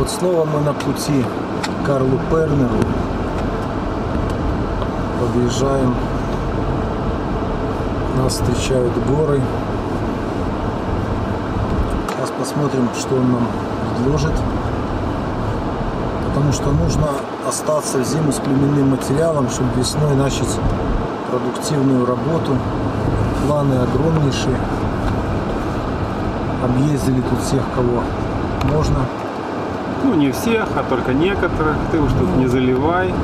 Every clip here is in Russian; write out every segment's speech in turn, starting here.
Вот снова мы на пути к Карлу Пернеру. Подъезжаем. Нас встречают горы. Сейчас посмотрим, что он нам предложит. Потому что нужно остаться в зиму с племенным материалом, чтобы весной начать продуктивную работу. Планы огромнейшие. Объездили тут всех, кого можно. Ну, не всех, а только некоторых. Ты уж тут не заливай.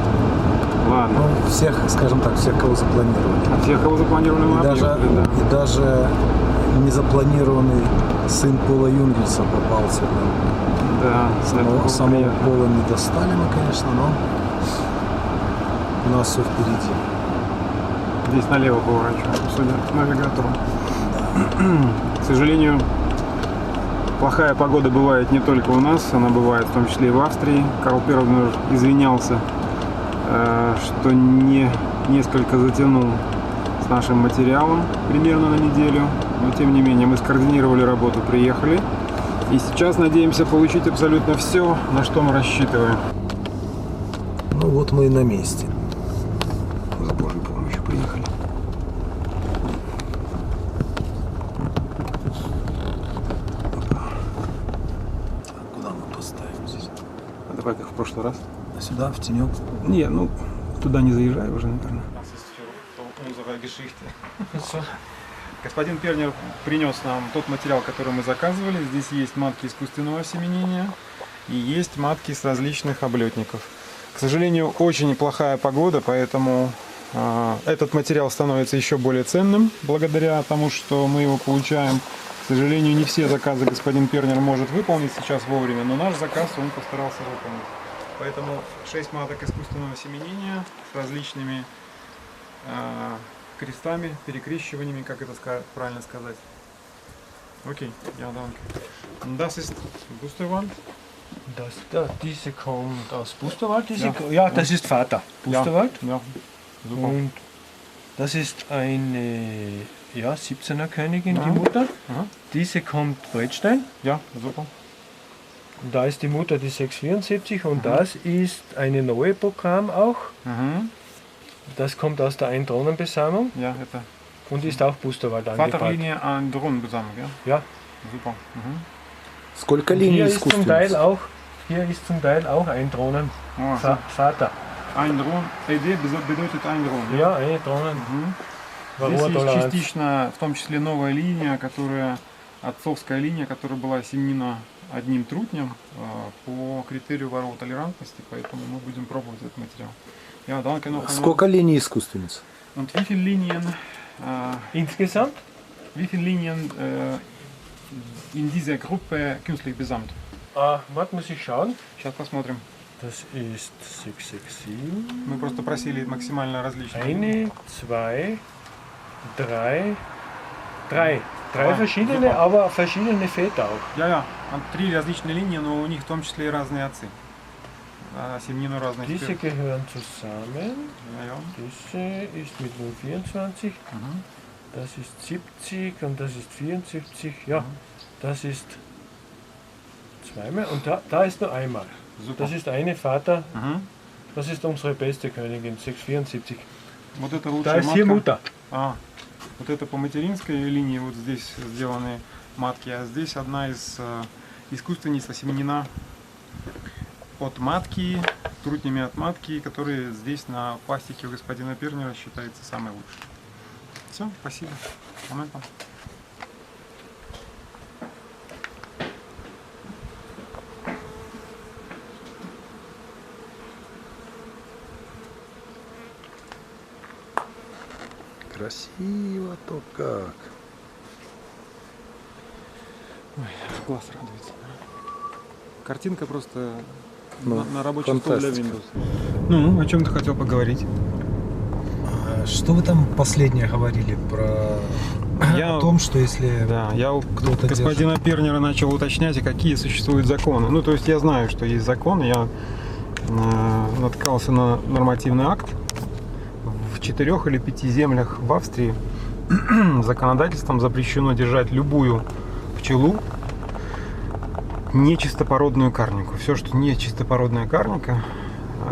Ладно. Ну, всех, скажем так, всех, кого запланировали. А всех, кого запланировали, мы объехали, да. И даже незапланированный сын Пола Юнгельса попался нам. Да, Самого Пола не достали мы, конечно, но у нас все впереди. Здесь налево поворачиваем, судя по навигатору. К сожалению, плохая погода бывает не только у нас, она бывает в том числе и в Австрии. Карл Пернер извинялся, что несколько затянул с нашим материалом примерно на неделю. Но тем не менее мы скоординировали работу, приехали. И сейчас надеемся получить абсолютно все, на что мы рассчитываем. Ну вот мы и на месте. За Божьей помощью приехали. Куда мы поставим здесь? А давай как в прошлый раз. А сюда, в тенек? Не, ну туда не заезжай уже, наверное. Господин Пернер принес нам тот материал, который мы заказывали. Здесь есть матки искусственного осеменения и есть матки с различных облетников. К сожалению, очень плохая погода, поэтому этот материал становится еще более ценным благодаря тому, что мы его получаем. К сожалению, не все заказы господин Пернер может выполнить сейчас вовремя, но наш заказ он постарался выполнить. Поэтому 6 маток искусственного осеменения с различными крестами, перекрещиваниями, как это правильно сказать. Окей, ja, danke. Das ist Busterwald. Diese kommt aus Busterwald. Ja, das ist Vater. Busterwald. Ja, super. Und das ist eine 17er Königin, die Mutter. Aha. Diese kommt Brettstein. Ja, super. Und da ist die Mutter die 674 und das ist eine neue Programm auch. Das kommt aus der Eindronenbesamung Ja, это und ist auch Busterwald angepackt. Vaterlinie an Drohnenbesammlung, ja? Ja. Super. Сколько Und линий hier ist zum Teil искусственных? auch, hier ist zum Teil auch ein Vater. Ein Drohnen, bedeutet ein Drohnen. Ja, eine Drohnen. Здесь есть Toleranz. частично, в том числе новая линия, отцовская линия, которая была осеменена одним трутнем по критерию Варроу толерантности, поэтому мы будем пробовать этот материал. Ja, danke noch. Сколько линий искусственниц? Und wie viele Linien, Insgesamt? In dieser Gruppe künstlich besamt? Warte, muss ich schauen. Сейчас посмотрим. Das ist 667. Мы просто просили максимально различные. Eine, zwei, drei. Drei Ah, verschiedene, super. aber verschiedene Väter auch. Ja, 3 различные линии, но у них в том числе и разные отцы. Осеменены разные. Diese gehören zusammen. Ja. Diese ist mit 024. Das ist 70 und das ist 74. Ja, das ist zweimal und da ist nur einmal. Super. Das ist eine Vater. Das ist unsere beste Königin, 674. Вот это Da лучшая ist hier матка. Mutter. Вот это по материнской линии, вот здесь сделаны матки, а здесь одна из искусственниц осеменена от матки, трутнями от матки, которые здесь на пастике у господина Пернера считается самой лучшей. Все, спасибо. Моментом. Красиво-то как. Ой, глаз радуется. Картинка просто Ну, на рабочем столе для фантастика. Windows. Ну, о чем ты хотел поговорить? Что вы там последнее говорили про о том, что если Да, я у кто-то господина Пернера начал уточнять, какие существуют законы. Ну, то есть я знаю, что есть закон, я наткался на нормативный акт. В 4 или 5 землях в Австрии законодательством запрещено держать любую пчелу нечистопородную карнику. Все, что не чистопородная карника,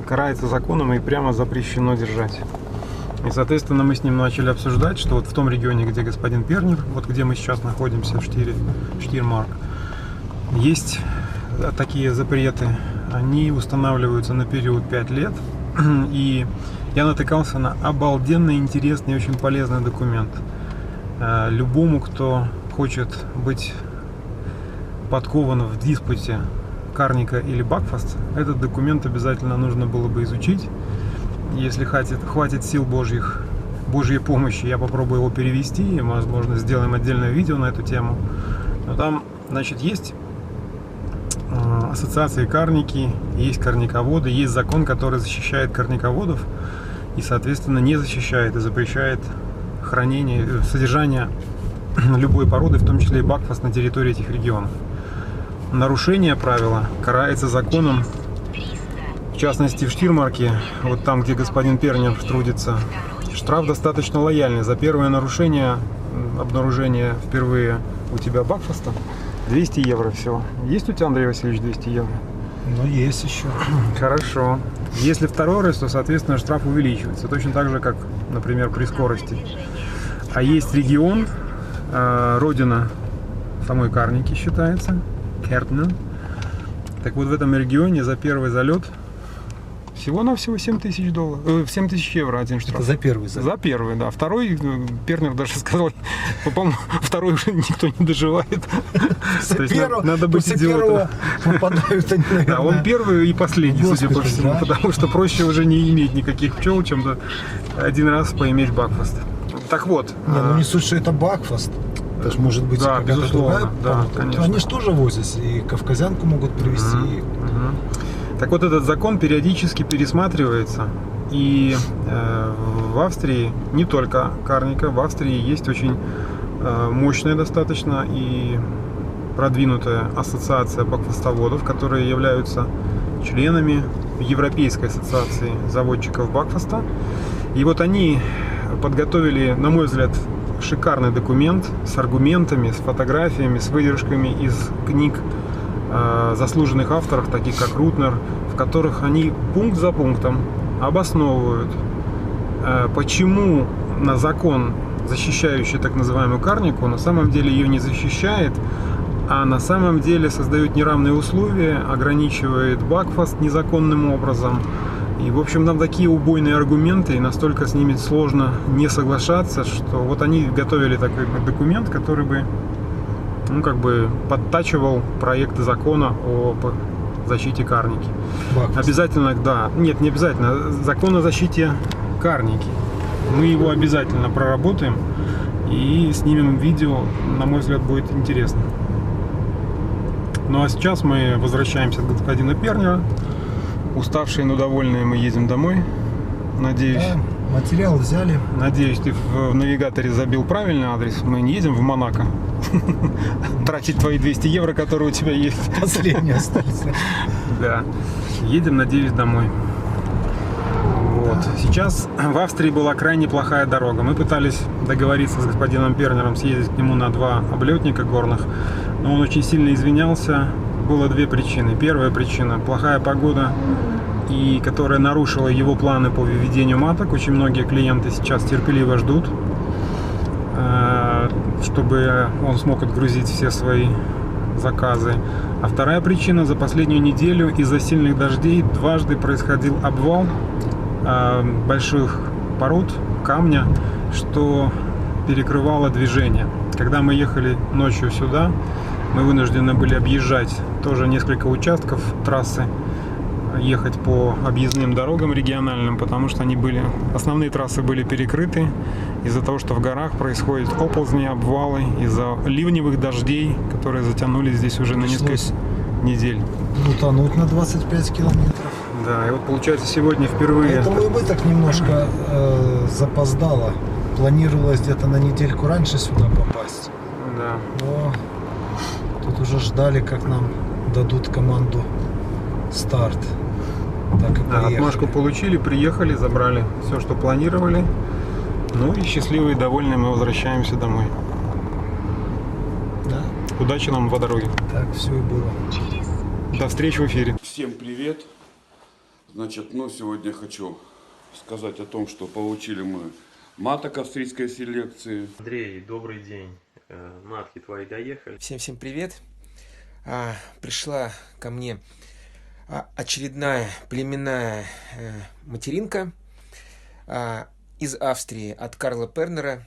карается законом и прямо запрещено держать. И, соответственно, мы с ним начали обсуждать, что вот в том регионе, где господин Пернер, вот где мы сейчас находимся, в Штирмарк, есть такие запреты. Они устанавливаются на период 5 лет. И я натыкался на обалденно интересный и очень полезный документ. Любому, кто хочет быть подкован в диспуте карника или бакфаст, этот документ обязательно нужно было бы изучить. Если хватит сил Божьей помощи, я попробую его перевести, и, возможно, сделаем отдельное видео на эту тему. Но там, значит, есть ассоциации карники, есть карниководы, есть закон, который защищает карниководов и, соответственно, не защищает и запрещает хранение, содержание любой породы, в том числе и бакфаст, на территории этих регионов. Нарушение правила карается законом. В частности, в Штирмарке, вот там, где господин Пернер трудится, штраф достаточно лояльный. За первое нарушение, обнаружение впервые у тебя бакфаста, 200 евро всего. Есть у тебя, Андрей Васильевич, 200 евро? Ну, есть еще. Хорошо. Если второй раз, то, соответственно, штраф увеличивается. Точно так же, как, например, при скорости. А есть регион, родина самой карники считается, Кärntен. Так вот, в этом регионе за первый залет всего-навсего $7000, 7000 евро один штраф. Это за первый залет. За первый, да. Второй, Пернер даже сказал, по-моему, второй уже никто не доживает. То есть надо быть идиотом. Попадают они, наверное. Да, он первый и последний, судя по всему, да? потому что проще уже не иметь никаких пчел, чем один раз поиметь бакфаст. Так вот. Не, ну не суть, что это бакфаст. Это же может быть да, какая-то другая да, порода. конечно. Они же тоже возят, и кавказянку могут привезти. Так вот, этот закон периодически пересматривается. И в Австрии, не только карника, в Австрии есть очень мощная достаточно и продвинутая ассоциация бакфастоводов, которые являются членами Европейской ассоциации заводчиков бакфаста. И вот они подготовили, на мой взгляд, шикарный документ с аргументами, с фотографиями, с выдержками из книг заслуженных авторов, таких как Рутнер, в которых они пункт за пунктом обосновывают, почему на закон, защищающий так называемую карнику, на самом деле ее не защищает, а на самом деле создает неравные условия, ограничивает бакфаст незаконным образом. И, в общем, там такие убойные аргументы, и настолько с ними сложно не соглашаться, что вот они готовили такой документ, который бы, ну, как бы подтачивал проект закона о защите карники. Бакфаст. Обязательно, да, нет, не обязательно, закон о защите карники. Мы его обязательно проработаем и снимем видео, на мой взгляд, будет интересно. Ну а сейчас мы возвращаемся от господина Пернера. Уставшие, но довольные, мы едем домой. Надеюсь. Да, материал взяли. Надеюсь, ты в навигаторе забил правильный адрес. Мы не едем в Монако тратить твои 200 евро, которые у тебя есть. Последние остались. Да. Едем, надеюсь, домой. Вот. Сейчас в Австрии была крайне плохая дорога. Мы пытались договориться с господином Пернером съездить к нему на 2 облетника горных, но он очень сильно извинялся. Было 2 причины. Первая причина – плохая погода, и которая нарушила его планы по выведению маток. Очень многие клиенты сейчас терпеливо ждут, чтобы он смог отгрузить все свои заказы. А вторая причина – за последнюю неделю из-за сильных дождей дважды происходил обвал больших пород камня, что перекрывало движение. Когда мы ехали ночью сюда, мы вынуждены были объезжать тоже несколько участков трассы, ехать по объездным дорогам региональным, потому что основные трассы были перекрыты из-за того, что в горах происходят оползни, обвалы, из-за ливневых дождей, которые затянулись здесь уже на несколько недель. Утонуть на 25 километров. Да, и вот получается сегодня впервые. Поэтому и мы так немножко запоздало. Планировалось где-то на недельку раньше сюда попасть. Да. Но тут уже ждали, как нам дадут команду старт. Так и поехали. Отмашку получили, приехали, забрали все, что планировали. Ну и счастливые и довольные мы возвращаемся домой. Да. Удачи нам по дороге. Так все и было. До встречи в эфире. Всем привет! Значит, сегодня хочу сказать о том, что получили мы маток австрийской селекции. Андрей, добрый день. Матки твои доехали. Всем привет. Пришла ко мне очередная племенная материнка из Австрии от Карла Пернера.